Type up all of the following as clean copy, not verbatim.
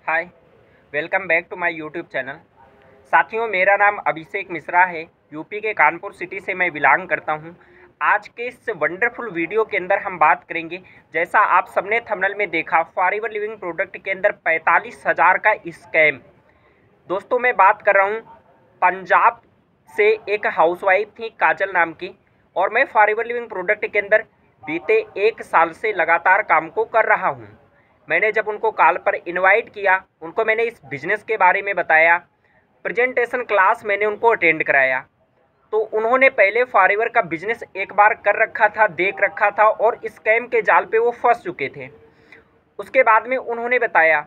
Hi, welcome back to my YouTube channel. साथियों, मेरा नाम अभिषेक मिश्रा है। यूपी के कानपुर सिटी से मैं बिलोंग करता हूं। आज के इस वंडरफुल वीडियो के अंदर हम बात करेंगे, जैसा आप सबने थंबनेल में देखा, फॉरएवर लिविंग प्रोडक्ट के अंदर 45,000 का स्कैम। दोस्तों, मैं बात कर रहा हूं पंजाब से एक हाउसवाइफ थी काजल नाम की, और मैं फॉरएवर लिविंग प्रोडक्ट के अंदर बीते 1 साल से लगातार काम को कर रहा हूं। मैंने जब उनको कॉल पर इनवाइट किया, उनको मैंने इस बिज़नेस के बारे में बताया, प्रेजेंटेशन क्लास मैंने उनको अटेंड कराया, तो उन्होंने पहले फॉरएवर का बिज़नेस एक बार कर रखा था, देख रखा था, और स्कैम के जाल पे वो फंस चुके थे। उसके बाद में उन्होंने बताया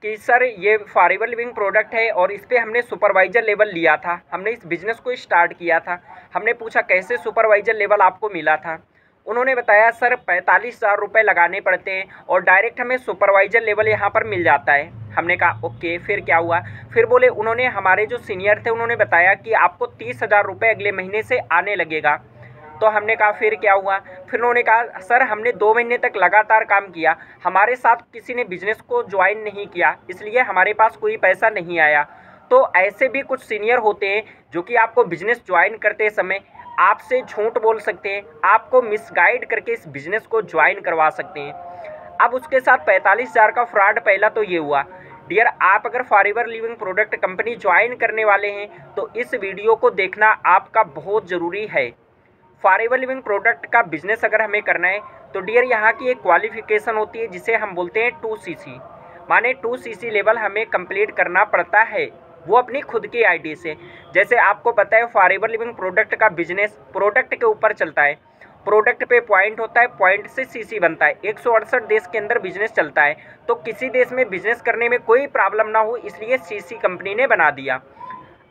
कि सर, ये फॉरएवर लिविंग प्रोडक्ट है और इस पर हमने सुपरवाइज़र लेवल लिया था, हमने इस बिज़नेस को स्टार्ट किया था। हमने पूछा कैसे सुपरवाइज़र लेवल आपको मिला था। उन्होंने बताया सर 45,000 रुपये लगाने पड़ते हैं और डायरेक्ट हमें सुपरवाइज़र लेवल यहाँ पर मिल जाता है। हमने कहा ओके, फिर क्या हुआ? फिर बोले, उन्होंने हमारे जो सीनियर थे उन्होंने बताया कि आपको 30,000 रुपये अगले महीने से आने लगेगा। तो हमने कहा फिर क्या हुआ? फिर उन्होंने कहा सर, हमने 2 महीने तक लगातार काम किया, हमारे साथ किसी ने बिज़नेस को ज्वाइन नहीं किया, इसलिए हमारे पास कोई पैसा नहीं आया। तो ऐसे भी कुछ सीनियर होते हैं जो कि आपको बिज़नेस ज्वाइन करते समय आपसे झूठ बोल सकते हैं, आपको मिसगाइड करके इस बिज़नेस को ज्वाइन करवा सकते हैं। अब उसके साथ 45,000 का फ्रॉड पहला तो ये हुआ। डियर, आप अगर forever living product company join करने वाले हैं तो इस वीडियो को देखना आपका बहुत ज़रूरी है। फॉरएवर लिविंग प्रोडक्ट का बिज़नेस अगर हमें करना है तो डियर, यहाँ की एक क्वालिफिकेशन होती है जिसे हम बोलते हैं 2cc, माने 2cc लेवल हमें कंप्लीट करना पड़ता है, वो अपनी खुद की आईडी से। जैसे आपको पता है, फॉरएवर लिविंग प्रोडक्ट का बिजनेस प्रोडक्ट के ऊपर चलता है, प्रोडक्ट पे पॉइंट होता है, पॉइंट से सीसी बनता है। 168 देश के अंदर बिजनेस चलता है, तो किसी देश में बिजनेस करने में कोई प्रॉब्लम ना हो, इसलिए सीसी कंपनी ने बना दिया।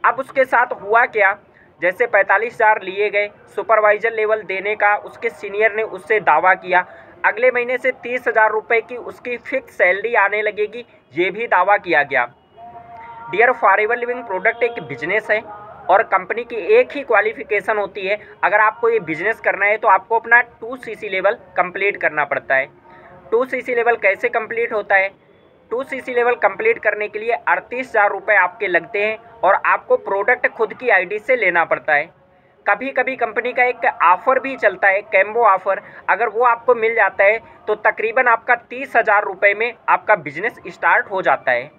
अब उसके साथ हुआ क्या, जैसे 45,000 लिए गए, सुपरवाइजर लेवल देने का उसके सीनियर ने उससे दावा किया, अगले महीने से 30,000 रुपये की उसकी फिक्स सैलरी आने लगेगी, ये भी दावा किया गया। डियर, फॉरएवर लिविंग प्रोडक्ट एक बिजनेस है और कंपनी की एक ही क्वालिफिकेशन होती है, अगर आपको ये बिजनेस करना है तो आपको अपना 2cc लेवल कंप्लीट करना पड़ता है। 2cc लेवल कैसे कंप्लीट होता है? 2cc लेवल कंप्लीट करने के लिए 38,000 रुपये आपके लगते हैं और आपको प्रोडक्ट खुद की आईडी से लेना पड़ता है। कभी कभी कंपनी का एक ऑफ़र भी चलता है, कैम्बो ऑफ़र, अगर वो आपको मिल जाता है तो तकरीबन आपका 30,000 रुपये में आपका बिजनेस स्टार्ट हो जाता है।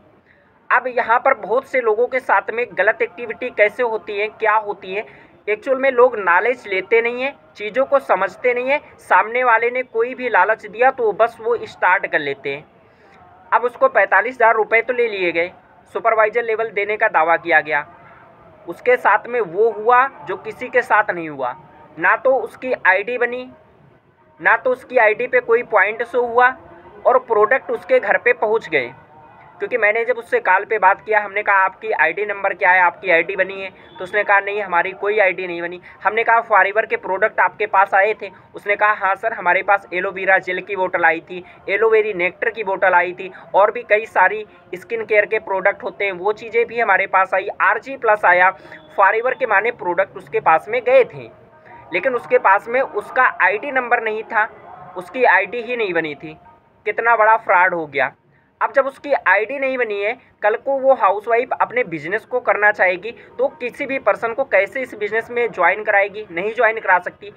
अब यहाँ पर बहुत से लोगों के साथ में गलत एक्टिविटी कैसे होती है, क्या होती है? एक्चुअल में लोग नॉलेज लेते नहीं हैं, चीज़ों को समझते नहीं हैं, सामने वाले ने कोई भी लालच दिया तो बस वो स्टार्ट कर लेते हैं। अब उसको 45,000 रुपये तो ले लिए गए, सुपरवाइजर लेवल देने का दावा किया गया, उसके साथ में वो हुआ जो किसी के साथ नहीं हुआ। ना तो उसकी आईडी बनी, ना तो उसकी आईडी पे कोई पॉइंट शो हुआ, और प्रोडक्ट उसके घर पे पहुंच गए। क्योंकि मैंने जब उससे कॉल पे बात किया, हमने कहा आपकी आईडी नंबर क्या है, आपकी आईडी बनी है? तो उसने कहा नहीं, हमारी कोई आईडी नहीं बनी। हमने कहा फॉरएवर के प्रोडक्ट आपके पास आए थे? उसने कहा हाँ सर, हमारे पास एलोवेरा जेल की बोतल आई थी, एलोवेरी नेक्टर की बोतल आई थी, और भी कई सारी स्किन केयर के प्रोडक्ट होते हैं वो चीज़ें भी हमारे पास आई, RG+ आया। फॉरएवर के माने प्रोडक्ट उसके पास में गए थे, लेकिन उसके पास में उसका आईडी नंबर नहीं था, उसकी आईडी ही नहीं बनी थी। कितना बड़ा फ्रॉड हो गया। अब जब उसकी आईडी नहीं बनी है, कल को वो हाउसवाइफ अपने बिजनेस को करना चाहेगी तो किसी भी पर्सन को कैसे इस बिजनेस में ज्वाइन कराएगी? नहीं ज्वाइन करा सकती,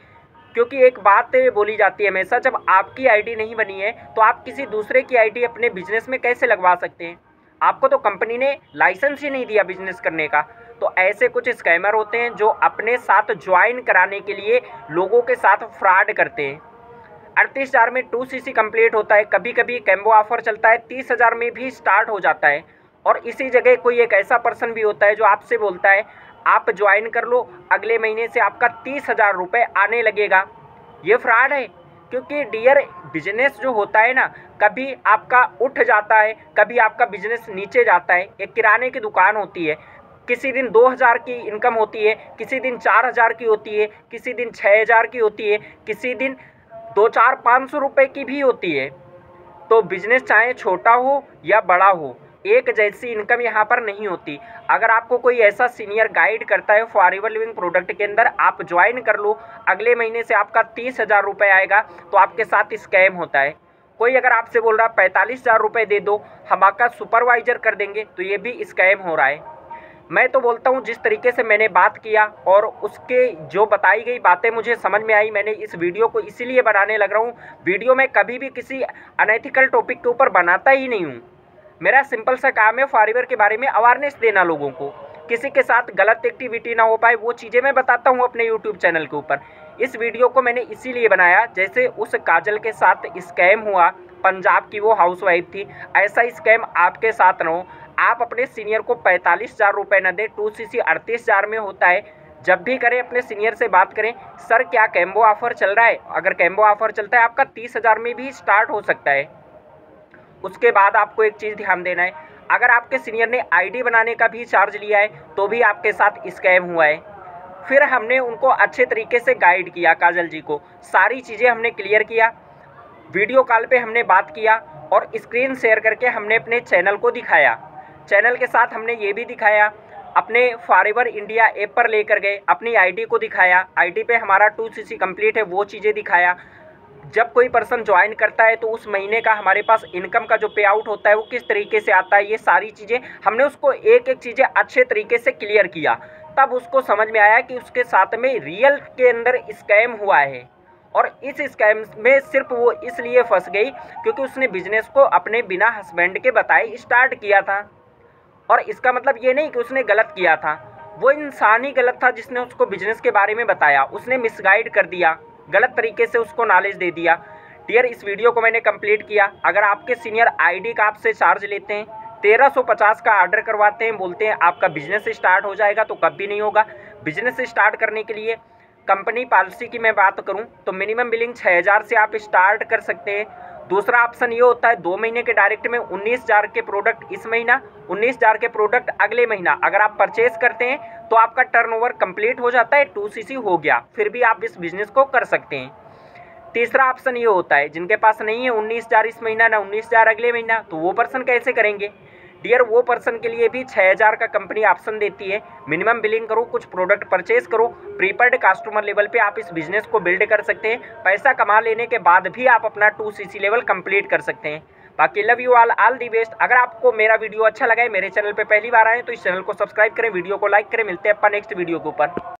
क्योंकि एक बात बोली जाती है हमेशा, जब आपकी आईडी नहीं बनी है तो आप किसी दूसरे की आईडी अपने बिजनेस में कैसे लगवा सकते हैं? आपको तो कंपनी ने लाइसेंस ही नहीं दिया बिजनेस करने का। तो ऐसे कुछ स्कैमर होते हैं जो अपने साथ ज्वाइन कराने के लिए लोगों के साथ फ्रॉड करते हैं। 38,000 में 2cc कंप्लीट होता है, कभी कभी कैम्बो ऑफर चलता है, 30,000 में भी स्टार्ट हो जाता है। और इसी जगह कोई एक ऐसा पर्सन भी होता है जो आपसे बोलता है आप ज्वाइन कर लो, अगले महीने से आपका 30,000 रुपये आने लगेगा। ये फ्रॉड है, क्योंकि डियर, बिजनेस जो होता है ना, कभी आपका उठ जाता है, कभी आपका बिजनेस नीचे जाता है। एक किराने की दुकान होती है, किसी दिन 2,000 की इनकम होती है, किसी दिन 4,000 की होती है, किसी दिन 6,000 की होती है, किसी दिन 200-400-500 रुपये की भी होती है। तो बिजनेस चाहे छोटा हो या बड़ा हो, एक जैसी इनकम यहाँ पर नहीं होती। अगर आपको कोई ऐसा सीनियर गाइड करता है फॉरएवर लिविंग प्रोडक्ट के अंदर आप ज्वाइन कर लो, अगले महीने से आपका 30,000 रुपये आएगा, तो आपके साथ स्कैम होता है। कोई अगर आपसे बोल रहा 45,000 रुपये दे दो, हम आपका सुपरवाइजर कर देंगे, तो ये भी स्कैम हो रहा है। मैं तो बोलता हूँ जिस तरीके से मैंने बात किया और उसके जो बताई गई बातें मुझे समझ में आई, मैंने इस वीडियो को इसीलिए बनाने लग रहा हूँ। वीडियो में कभी भी किसी अनएथिकल टॉपिक के ऊपर बनाता ही नहीं हूँ। मेरा सिंपल सा काम है फाइवर के बारे में अवेयरनेस देना लोगों को, किसी के साथ गलत एक्टिविटी ना हो पाए वो चीज़ें मैं बताता हूँ अपने यूट्यूब चैनल के ऊपर। इस वीडियो को मैंने इसीलिए बनाया, जैसे उस काजल के साथ स्कैम हुआ, पंजाब की वो हाउसवाइफ थी, ऐसा स्कैम आपके साथ ना हो। आप अपने सीनियर को 45,000 रुपये न दें, 2cc 38,000 में होता है। जब भी करें अपने सीनियर से बात करें, सर क्या कैम्बो ऑफर चल रहा है, अगर कैम्बो ऑफर चलता है आपका 30,000 में भी स्टार्ट हो सकता है। उसके बाद आपको एक चीज़ ध्यान देना है, अगर आपके सीनियर ने आईडी बनाने का भी चार्ज लिया है तो भी आपके साथ स्कैम हुआ है। फिर हमने उनको अच्छे तरीके से गाइड किया, काजल जी को सारी चीज़ें हमने क्लियर किया, वीडियो कॉल पे हमने बात किया और स्क्रीन शेयर करके हमने अपने चैनल को दिखाया। चैनल के साथ हमने ये भी दिखाया, अपने फॉरएवर इंडिया ऐप पर लेकर गए, अपनी आईडी को दिखाया, आईडी पे हमारा 2cc कंप्लीट है वो चीज़ें दिखाया। जब कोई पर्सन ज्वाइन करता है तो उस महीने का हमारे पास इनकम का जो पे आउट होता है वो किस तरीके से आता है, ये सारी चीज़ें हमने उसको एक एक चीज़ें अच्छे तरीके से क्लियर किया। तब उसको समझ में आया कि उसके साथ में रियल के अंदर स्कैम हुआ है, और इस स्कैम में सिर्फ वो इसलिए फंस गई क्योंकि उसने बिजनेस को अपने बिना हस्बैंड के बताए स्टार्ट किया था। और इसका मतलब ये नहीं कि उसने गलत किया था, वो इंसान ही गलत था जिसने उसको बिजनेस के बारे में बताया, उसने मिसगाइड कर दिया, गलत तरीके से उसको नॉलेज दे दिया। डियर, इस वीडियो को मैंने कंप्लीट किया। अगर आपके सीनियर आईडी का आपसे चार्ज लेते हैं, 1350 का ऑर्डर करवाते हैं, बोलते हैं आपका बिजनेस स्टार्ट हो जाएगा, तो कभी नहीं होगा। बिजनेस स्टार्ट करने के लिए कंपनी पॉलिसी की मैं बात करूं तो मिनिमम बिलिंग 6,000 से आप स्टार्ट कर सकते हैं। दूसरा ऑप्शन ये होता है 2 महीने के डायरेक्ट में 19,000 के प्रोडक्ट इस महीना, 19,000 के प्रोडक्ट अगले महीना अगर आप परचेज करते हैं तो आपका टर्नओवर कंप्लीट हो जाता है, 2cc हो गया, फिर भी आप इस बिजनेस को कर सकते हैं। तीसरा ऑप्शन ये होता है जिनके पास नहीं है 19,000 इस महीना ना 19,000 अगले महीना, तो वो पर्सन कैसे करेंगे? डियर, वो पर्सन के लिए भी 6,000 का कंपनी ऑप्शन देती है। मिनिमम बिलिंग करो, कुछ प्रोडक्ट परचेज करो, प्रीपेड कस्टमर लेवल पे आप इस बिजनेस को बिल्ड कर सकते हैं। पैसा कमा लेने के बाद भी आप अपना 2cc लेवल कंप्लीट कर सकते हैं। बाकी love you all the best. अगर आपको मेरा वीडियो अच्छा लगा है, मेरे चैनल पे पहली बार आए तो इस चैनल को सब्सक्राइब करें, वीडियो को लाइक करें। मिलते हैं अपन नेक्स्ट वीडियो के ऊपर।